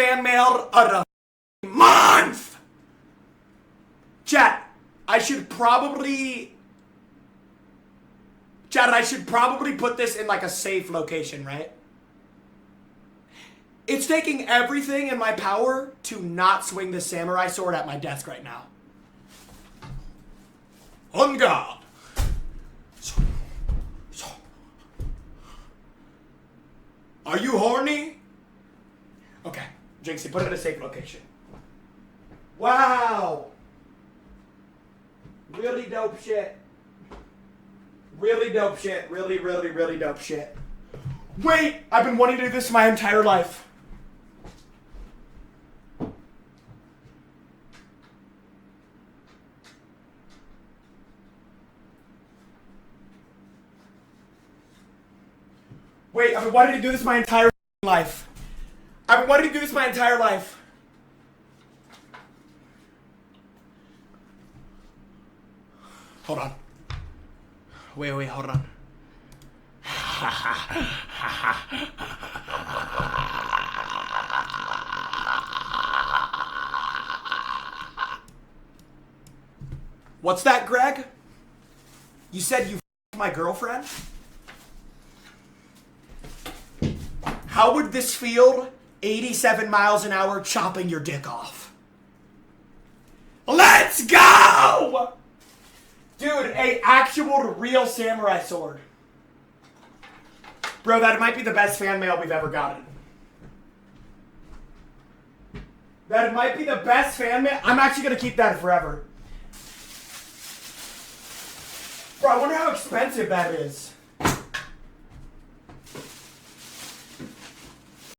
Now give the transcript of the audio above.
fan mail of the month! Chat, I should probably put this in like a safe location, right? It's taking everything in my power to not swing the samurai sword at my desk right now. On guard. Are you horny? Okay, Jinxie, put it in a safe location. Wow. Really dope shit. Really dope shit. Really, really, really dope shit. Wait, I've been wanting to do this my entire life. Wait, I've been wanting to do this my entire life. I've been wanting to do this my entire life. Hold on. Wait, hold on. What's that, Greg? You said you f***ed my girlfriend? How would this feel 87 miles an hour chopping your dick off? Let's go! Dude, a actual real samurai sword. Bro, that might be the best fan mail we've ever gotten. That might be the best fan mail. I'm actually going to keep that forever. Bro, I wonder how expensive that is.